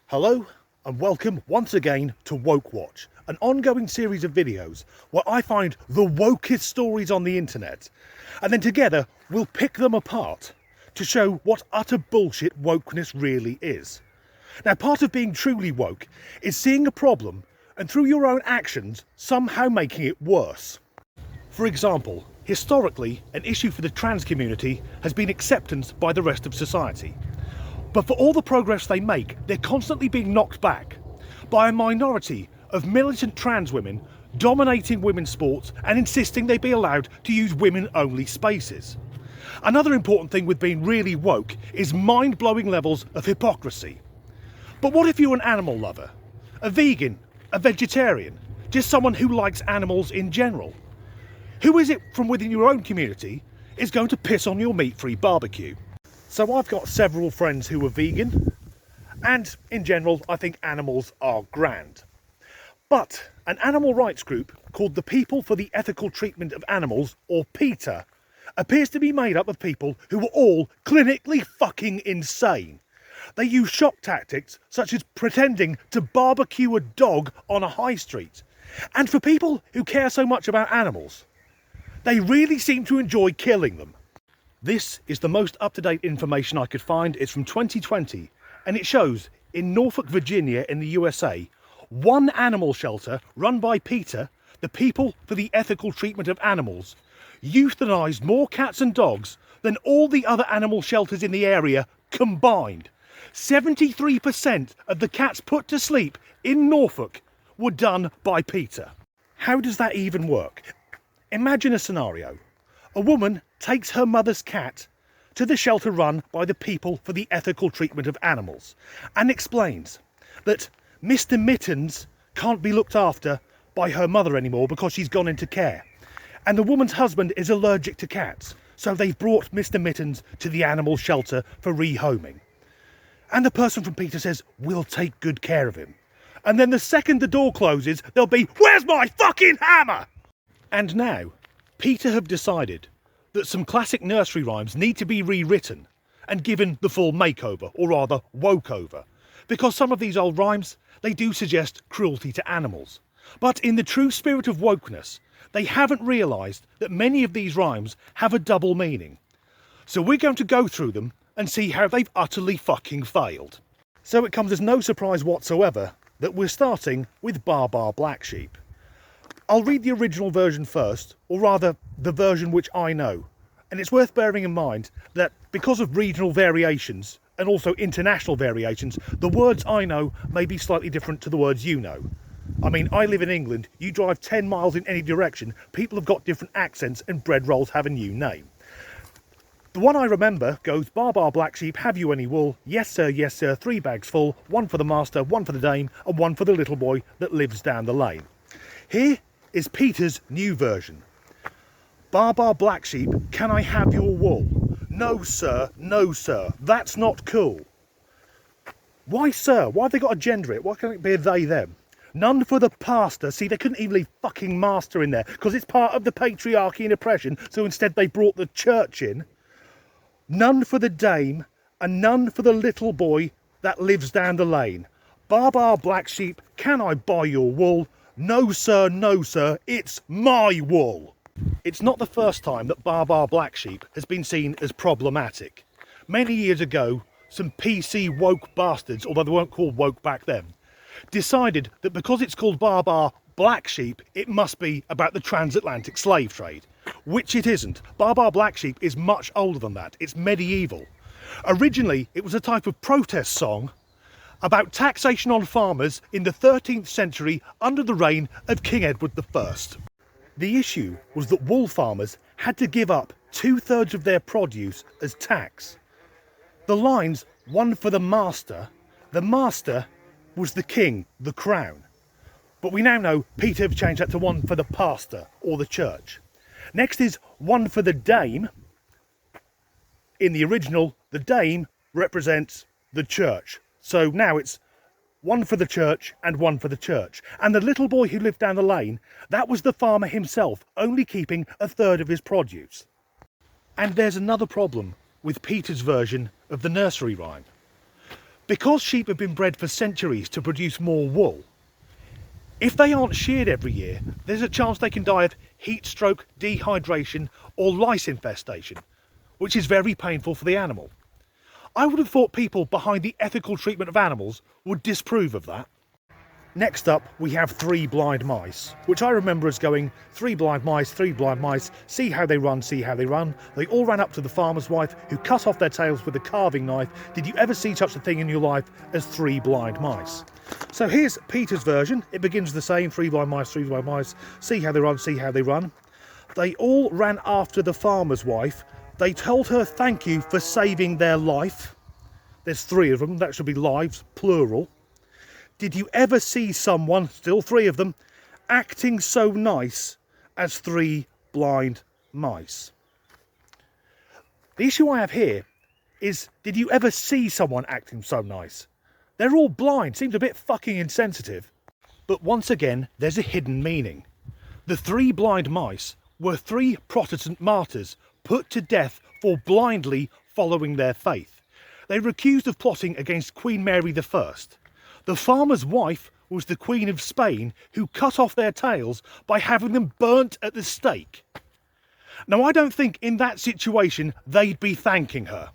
Hello and welcome once again to Woke Watch, an ongoing series of videos where I find the wokest stories on the internet and then together we'll pick them apart to show what utter bullshit wokeness really is. Now, part of being truly woke is seeing a problem and through your own actions somehow making it worse. For example, historically an issue for the trans community has been acceptance by the rest of society. But for all the progress they make, they're constantly being knocked back by a minority of militant trans women dominating women's sports and insisting they be allowed to use women-only spaces. Another important thing with being really woke is mind-blowing levels of hypocrisy. But what if you're an animal lover? A vegan? A vegetarian? Just someone who likes animals in general? Who is it from within your own community is going to piss on your meat-free barbecue? So I've got several friends who are vegan, and in general I think animals are grand. But an animal rights group called the People for the Ethical Treatment of Animals, or PETA, appears to be made up of people who are all clinically fucking insane. They use shock tactics such as pretending to barbecue a dog on a high street. And for people who care so much about animals, they really seem to enjoy killing them. This is the most up-to-date information I could find. It's from 2020 and it shows in Norfolk, Virginia in the USA, one animal shelter run by PETA, the People for the Ethical Treatment of Animals, euthanized more cats and dogs than all the other animal shelters in the area combined. 73% of the cats put to sleep in Norfolk were done by PETA. How does that even work? Imagine a scenario. A woman takes her mother's cat to the shelter run by the People for the Ethical Treatment of Animals and explains that Mr. Mittens can't be looked after by her mother anymore because she's gone into care. And the woman's husband is allergic to cats, so they've brought Mr. Mittens to the animal shelter for rehoming. And the person from PETA says, we'll take good care of him. And then the second the door closes, they'll be, where's my fucking hammer? And now, PETA have decided that some classic nursery rhymes need to be rewritten and given the full makeover, or rather wokeover, because some of these old rhymes, they do suggest cruelty to animals. But in the true spirit of wokeness, they haven't realised that many of these rhymes have a double meaning. So we're going to go through them and see how they've utterly fucking failed. So it comes as no surprise whatsoever that we're starting with Bar Bar Black Sheep. I'll read the original version first, or rather the version which I know. And it's worth bearing in mind that because of regional variations and also international variations, the words I know may be slightly different to the words you know. I mean, I live in England, you drive 10 miles in any direction, people have got different accents and bread rolls have a new name. The one I remember goes, Bar Bar Black Sheep, have you any wool? Yes sir, 3 bags full, 1 for the master, 1 for the dame, and 1 for the little boy that lives down the lane. Here is PETA's new version. Bar Bar Black Sheep, can I have your wool? No sir, that's not cool. Why sir? Why have they got to gender it? Why can't it be a they, them? None for the pastor. See, they couldn't even leave fucking master in there because it's part of the patriarchy and oppression, so instead they brought the church in. None for the dame and none for the little boy that lives down the lane. Bar Bar Black Sheep, can I buy your wool? No sir, it's my wool. It's not the first time that Bar Bar Black Sheep has been seen as problematic. Many years ago, some PC woke bastards, although they weren't called woke back then, decided that because it's called Bar Bar Black Sheep, it must be about the transatlantic slave trade. Which it isn't. Bar Bar Black Sheep is much older than that. It's medieval. Originally, it was a type of protest song about taxation on farmers in the 13th century under the reign of King Edward I. The issue was that wool farmers had to give up 2/3 of their produce as tax. The lines, 1 for the master was the king, the crown. But we now know PETA have changed that to 1 for the pastor, or the church. Next is 1 for the dame. In the original, the dame represents the church. So now it's 1 for the church and 1 for the church. And the little boy who lived down the lane, that was the farmer himself, only keeping 1/3 of his produce. And there's another problem with PETA's version of the nursery rhyme. Because sheep have been bred for centuries to produce more wool, if they aren't sheared every year, there's a chance they can die of heat stroke, dehydration or lice infestation, which is very painful for the animal. I would have thought people behind the ethical treatment of animals would disapprove of that. Next up, we have 3 blind mice, which I remember as going, 3 blind mice, see how they run, see how they run. They all ran up to the farmer's wife, who cut off their tails with a carving knife. Did you ever see such a thing in your life as 3 blind mice? So here's Peter's version. It begins the same, 3 blind mice, see how they run, see how they run. They all ran after the farmer's wife. They told her thank you for saving their life. There's 3 of them, that should be lives, plural. Did you ever see someone, still 3 of them, acting so nice as 3 blind mice? The issue I have here is, did you ever see someone acting so nice? They're all blind, seems a bit fucking insensitive. But once again, there's a hidden meaning. The 3 blind mice were 3 Protestant martyrs put to death for blindly following their faith. They were accused of plotting against Queen Mary I. The farmer's wife was the Queen of Spain, who cut off their tails by having them burnt at the stake. Now, I don't think in that situation they'd be thanking her.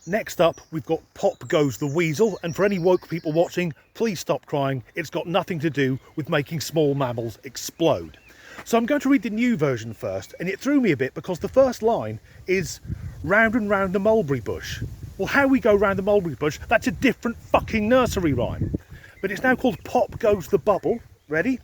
Next up, we've got Pop Goes the Weasel, and for any woke people watching, please stop crying. It's got nothing to do with making small mammals explode. So I'm going to read the new version first, and it threw me a bit because the first line is round and round the mulberry bush. Well, how we go round the mulberry bush, that's a different fucking nursery rhyme. But it's now called Pop Goes the Bubble. Ready?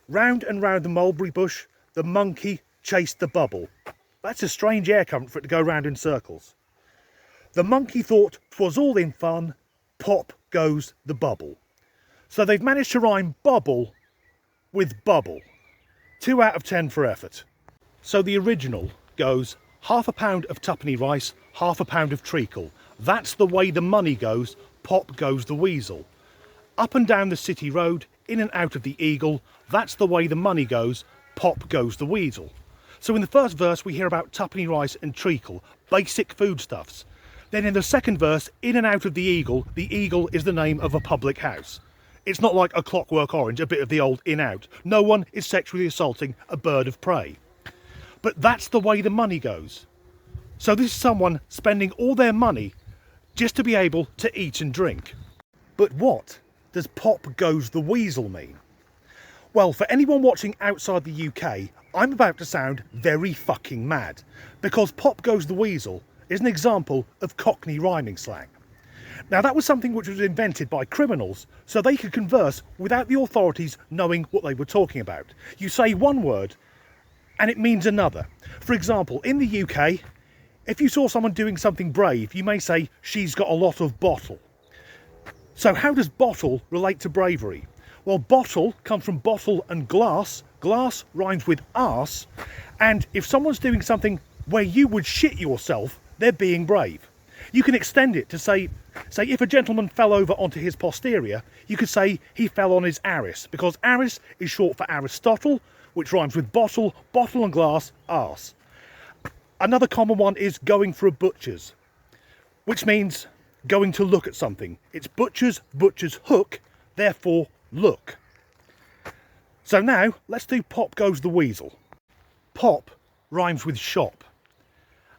Round and round the mulberry bush, the monkey chased the bubble. That's a strange air current for it to go round in circles. The monkey thought 'twas all in fun, pop goes the bubble. So they've managed to rhyme bubble with bubble. 2 out of 10 for effort. So the original goes, half a pound of tuppenny rice, half a pound of treacle. That's the way the money goes, pop goes the weasel. Up and down the city road, in and out of the eagle, that's the way the money goes, pop goes the weasel. So in the first verse we hear about tuppenny rice and treacle, basic foodstuffs. Then in the second verse, in and out of the eagle is the name of a public house. It's not like A Clockwork Orange, a bit of the old in-out. No one is sexually assaulting a bird of prey. But that's the way the money goes. So this is someone spending all their money just to be able to eat and drink. But what does Pop Goes the Weasel mean? Well, for anyone watching outside the UK, I'm about to sound very fucking mad, because Pop Goes the Weasel is an example of Cockney rhyming slang. Now, that was something which was invented by criminals so they could converse without the authorities knowing what they were talking about. You say one word and it means another. For example, in the UK, if you saw someone doing something brave, you may say, she's got a lot of bottle. So how does bottle relate to bravery? Well, bottle comes from bottle and glass. Glass rhymes with arse. And if someone's doing something where you would shit yourself, they're being brave. You can extend it to say if a gentleman fell over onto his posterior, you could say he fell on his arse, because arse is short for Aristotle, which rhymes with bottle, bottle and glass, arse. Another common one is going for a butcher's, which means going to look at something. It's butcher's, butcher's hook, therefore look. So now, let's do Pop Goes the Weasel. Pop rhymes with shop.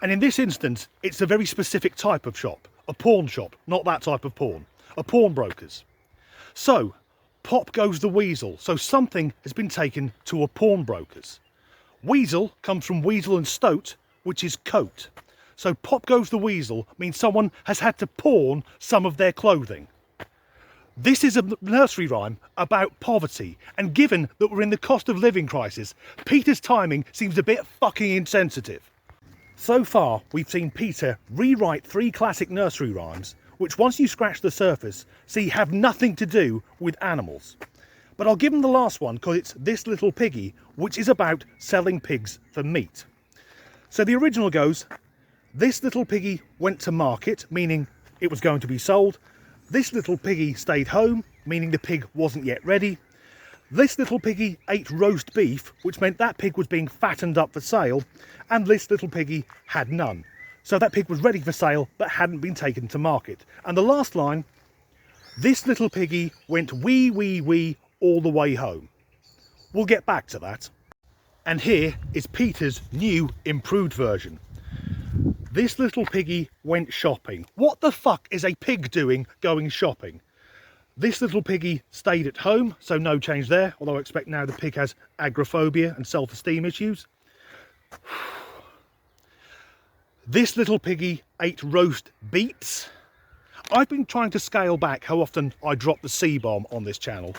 And in this instance, it's a very specific type of shop. A pawn shop, not that type of pawn. A pawnbroker's. So, Pop Goes the Weasel. So something has been taken to a pawnbroker's. Weasel comes from weasel and stoat, which is coat. So Pop Goes the Weasel means someone has had to pawn some of their clothing. This is a nursery rhyme about poverty, and given that we're in the cost of living crisis, Peter's timing seems a bit fucking insensitive. So far, we've seen Peter rewrite 3 classic nursery rhymes, which once you scratch the surface, see have nothing to do with animals. But I'll give him the last one because it's This Little Piggy, which is about selling pigs for meat. So the original goes, this little piggy went to market, meaning it was going to be sold. This little piggy stayed home, meaning the pig wasn't yet ready. This little piggy ate roast beef, which meant that pig was being fattened up for sale. And this little piggy had none. So that pig was ready for sale but hadn't been taken to market. And the last line, this little piggy went wee wee wee all the way home. We'll get back to that. And here is Peter's new improved version. This little piggy went shopping. What the fuck is a pig doing going shopping? This little piggy stayed at home, so no change there, although I expect now the pig has agoraphobia and self-esteem issues. This little piggy ate roast beets. I've been trying to scale back how often I drop the C-bomb on this channel,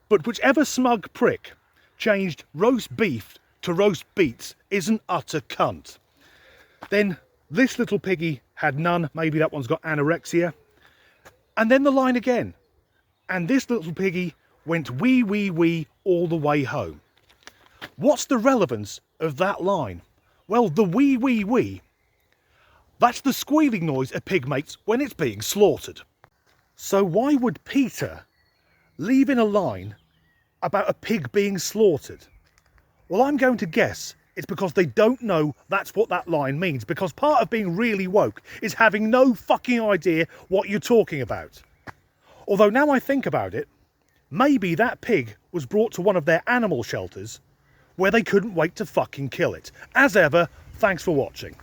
but whichever smug prick changed roast beef to roast beets is an utter cunt. Then this little piggy had none, maybe that one's got anorexia. And then the line again. And this little piggy went wee wee wee all the way home. What's the relevance of that line? Well, the wee wee wee, that's the squealing noise a pig makes when it's being slaughtered. So why would Peter leave in a line about a pig being slaughtered? Well, I'm going to guess it's because they don't know that's what that line means, because part of being really woke is having no fucking idea what you're talking about. Although now I think about it, maybe that pig was brought to one of their animal shelters where they couldn't wait to fucking kill it. As ever, thanks for watching.